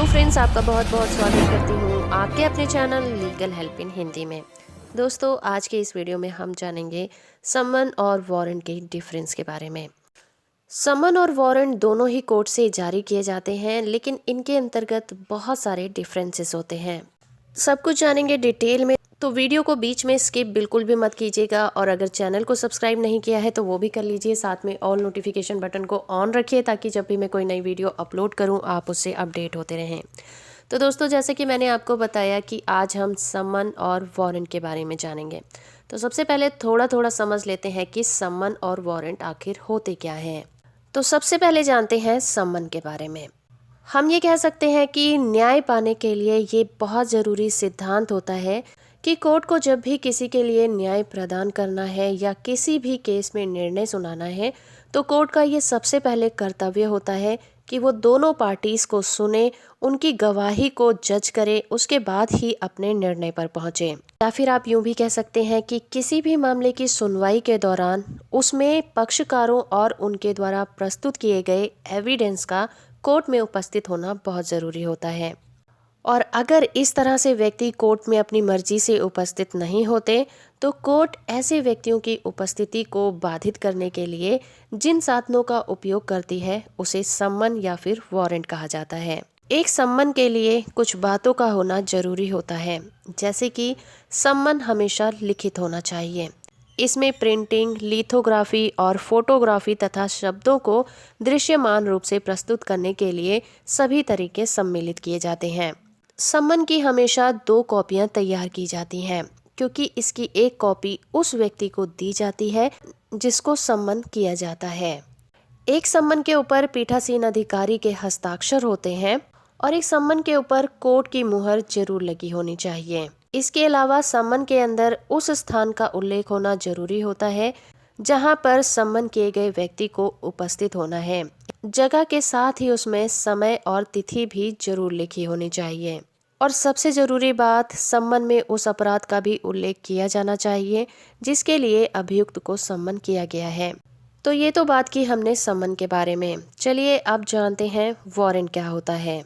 Friends, आपका बहुत बहुत स्वागत करती हूँ आपके अपने channel legal help in Hindi में। दोस्तों, आज के इस वीडियो में हम जानेंगे समन और वारंट के डिफरेंस के बारे में। समन और वारंट दोनों ही कोर्ट से जारी किए जाते हैं, लेकिन इनके अंतर्गत बहुत सारे डिफरेंसेस होते हैं। सब कुछ जानेंगे डिटेल में, तो वीडियो को बीच में स्किप बिल्कुल भी मत कीजिएगा। और अगर चैनल को सब्सक्राइब नहीं किया है तो वो भी कर लीजिए। साथ में ऑल नोटिफिकेशन बटन को ऑन रखिए ताकि जब भी मैं कोई नई वीडियो अपलोड करूं आप उससे अपडेट होते रहें। तो दोस्तों, जैसे कि मैंने आपको बताया कि आज हम समन और वारंट के बारे में जानेंगे। तो सबसे पहले थोड़ा थोड़ा समझ लेते हैं कि समन और वारंट आखिर होते क्या हैं। तो सबसे पहले जानते हैं समन के बारे में। हम ये कह सकते हैं कि न्याय पाने के लिए ये बहुत ज़रूरी सिद्धांत होता है कि कोर्ट को जब भी किसी के लिए न्याय प्रदान करना है या किसी भी केस में निर्णय सुनाना है, तो कोर्ट का ये सबसे पहले कर्तव्य होता है कि वो दोनों पार्टीज को सुने, उनकी गवाही को जज करे, उसके बाद ही अपने निर्णय पर पहुंचे। या फिर आप यूं भी कह सकते हैं कि किसी भी मामले की सुनवाई के दौरान उसमें पक्षकारों और उनके द्वारा प्रस्तुत किए गए एविडेंस का कोर्ट में उपस्थित होना बहुत ज़रूरी होता है। और अगर इस तरह से व्यक्ति कोर्ट में अपनी मर्जी से उपस्थित नहीं होते, तो कोर्ट ऐसे व्यक्तियों की उपस्थिति को बाधित करने के लिए जिन साधनों का उपयोग करती है उसे सम्मन या फिर वारंट कहा जाता है। एक सम्मन के लिए कुछ बातों का होना जरूरी होता है, जैसे कि सम्मन हमेशा लिखित होना चाहिए। इसमें प्रिंटिंग, लिथोग्राफी और फोटोग्राफी तथा शब्दों को दृश्यमान रूप से प्रस्तुत करने के लिए सभी तरीके सम्मिलित किए जाते हैं। सम्मन की हमेशा 2 कॉपियां तैयार की जाती हैं, क्योंकि इसकी एक कॉपी उस व्यक्ति को दी जाती है जिसको सम्मन किया जाता है। एक सम्मन के ऊपर पीठासीन अधिकारी के हस्ताक्षर होते हैं और एक सम्मन के ऊपर कोर्ट की मुहर जरूर लगी होनी चाहिए। इसके अलावा सम्मन के अंदर उस स्थान का उल्लेख होना जरूरी होता है जहां पर सम्मन किए गए व्यक्ति को उपस्थित होना है। जगह के साथ ही उसमें समय और तिथि भी जरूर लिखी होनी चाहिए। और सबसे जरूरी बात, सम्मन में उस अपराध का भी उल्लेख किया जाना चाहिए जिसके लिए अभियुक्त को सम्मन किया गया है। तो ये तो बात की हमने सम्मन के बारे में। चलिए अब जानते हैं वारंट क्या होता है।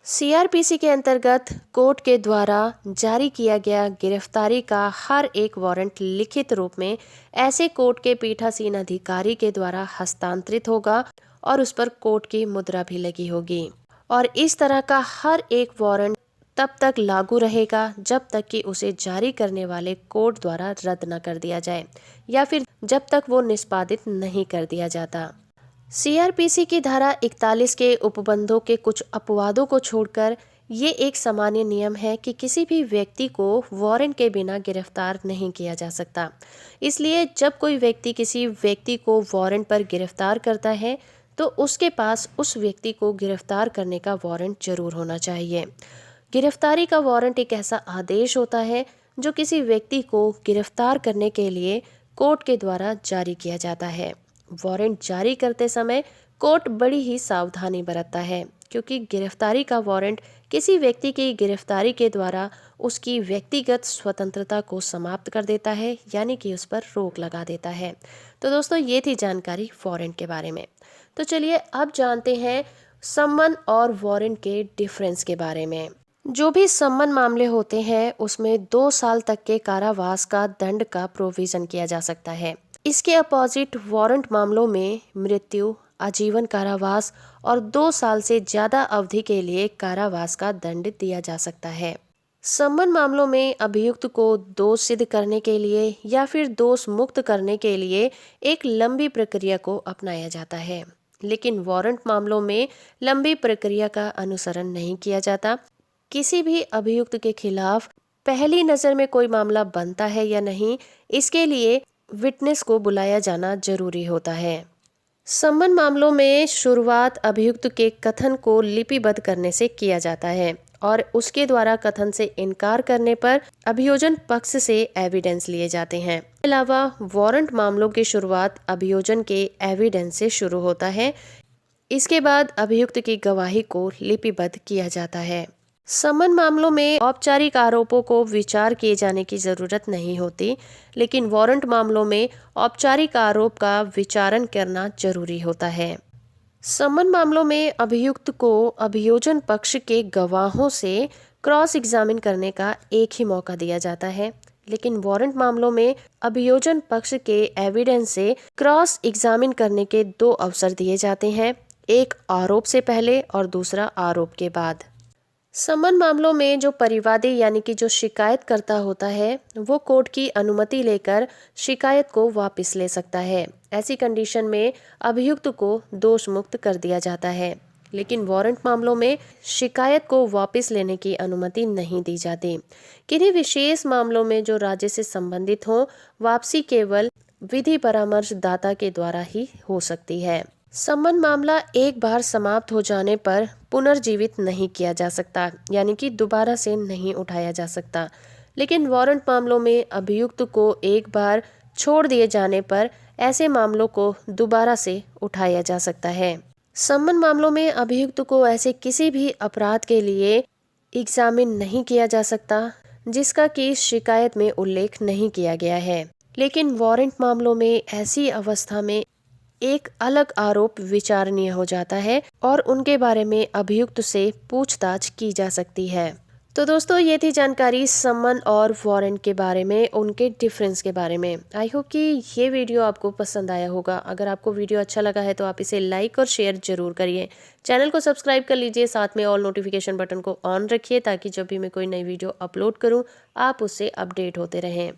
सीआरपीसी के अंतर्गत कोर्ट के द्वारा जारी किया गया गिरफ्तारी का हर एक वारंट लिखित रूप में ऐसे कोर्ट के पीठासीन अधिकारी के द्वारा हस्तांतरित होगा और उस पर कोर्ट की मुद्रा भी लगी होगी। और इस तरह का हर एक वारंट तब तक लागू रहेगा जब तक कि उसे जारी करने वाले कोर्ट द्वारा रद्द न कर दिया जाए या फिर जब तक वो निष्पादित नहीं कर दिया जाता। सीआरपीसी की धारा 41 के उपबंधों के कुछ अपवादों को छोड़कर ये एक सामान्य नियम है कि किसी भी व्यक्ति को वारंट के बिना गिरफ्तार नहीं किया जा सकता। इसलिए जब कोई व्यक्ति किसी व्यक्ति को वारंट पर गिरफ्तार करता है तो उसके पास उस व्यक्ति को गिरफ्तार करने का वारंट जरूर होना चाहिए। गिरफ्तारी का वारंट एक ऐसा आदेश होता है जो किसी व्यक्ति को गिरफ्तार करने के लिए कोर्ट के द्वारा जारी किया जाता है। वारंट जारी करते समय कोर्ट बड़ी ही सावधानी बरतता है, क्योंकि गिरफ्तारी का वारंट किसी व्यक्ति की गिरफ्तारी के द्वारा उसकी व्यक्तिगत स्वतंत्रता को समाप्त कर देता है, यानी कि उस पर रोक लगा देता है। तो दोस्तों, ये थी जानकारी वारंट के बारे में। तो चलिए अब जानते हैं सम्मन और वारंट के डिफरेंस के बारे में। जो भी सम्मन मामले होते हैं उसमें 2 साल तक के कारावास का दंड का प्रोविजन किया जा सकता है। इसके अपोजिट वारंट मामलों में मृत्यु, आजीवन कारावास और 2 साल से ज्यादा अवधि के लिए कारावास का दंड दिया जा सकता है। सम्मन मामलों में अभियुक्त को दोष सिद्ध करने के लिए या फिर दोष मुक्त करने के लिए एक लंबी प्रक्रिया को अपनाया जाता है, लेकिन वारंट मामलों में लंबी प्रक्रिया का अनुसरण नहीं किया जाता। किसी भी अभियुक्त के खिलाफ पहली नजर में कोई मामला बनता है या नहीं, इसके लिए विटनेस को बुलाया जाना जरूरी होता है। सम्मन मामलों में शुरुआत अभियुक्त के कथन को लिपिबद्ध करने से किया जाता है और उसके द्वारा कथन से इनकार करने पर अभियोजन पक्ष से एविडेंस लिए जाते हैं। इसके अलावा वारंट मामलों की शुरुआत अभियोजन के एविडेंस से शुरू होता है। इसके बाद अभियुक्त की गवाही को लिपिबद्ध किया जाता है। सम्मन मामलों में औपचारिक आरोपों को विचार किए जाने की जरूरत नहीं होती, लेकिन वारंट मामलों में औपचारिक आरोप का विचारण करना जरूरी होता है। समन मामलों में अभियुक्त को अभियोजन पक्ष के गवाहों से क्रॉस एग्जामिन करने का एक ही मौका दिया जाता है, लेकिन वारंट मामलों में अभियोजन पक्ष के एविडेंस से क्रॉस एग्जामिन करने के दो अवसर दिए जाते हैं, एक आरोप से पहले और दूसरा आरोप के बाद। समन मामलों में जो परिवादी यानी कि जो शिकायत करता होता है वो कोर्ट की अनुमति लेकर शिकायत को वापस ले सकता है। ऐसी कंडीशन में अभियुक्त को दोष मुक्त कर दिया जाता है, लेकिन वारंट मामलों में शिकायत को वापस लेने की अनुमति नहीं दी जाती। किन्हीं विशेष मामलों में जो राज्य से संबंधित हों, वापसी केवल विधि परामर्श दाता के द्वारा ही हो सकती है। समन मामला एक बार समाप्त हो जाने पर पुनर्जीवित नहीं किया जा सकता, यानी कि दोबारा से नहीं उठाया जा सकता, लेकिन वारंट मामलों में अभियुक्त को एक बार छोड़ दिए जाने पर ऐसे मामलों को दोबारा से उठाया जा सकता है। समन मामलों में अभियुक्त को ऐसे किसी भी अपराध के लिए एग्जामिन नहीं किया जा सकता जिसका कि शिकायत में उल्लेख नहीं किया गया है, लेकिन वारंट मामलों में ऐसी अवस्था में एक अलग आरोप विचारणीय हो जाता है और उनके बारे में अभियुक्त से पूछताछ की जा सकती है। तो दोस्तों, ये थी जानकारी समन और वारंट के बारे में, उनके डिफरेंस के बारे में। आई होप कि ये वीडियो आपको पसंद आया होगा। अगर आपको वीडियो अच्छा लगा है तो आप इसे लाइक और शेयर जरूर करिए। चैनल को सब्सक्राइब कर लीजिए, साथ में ऑल नोटिफिकेशन बटन को ऑन रखिए ताकि जब भी मैं कोई नई वीडियो अपलोड करूँ आप उससे अपडेट होते रहें।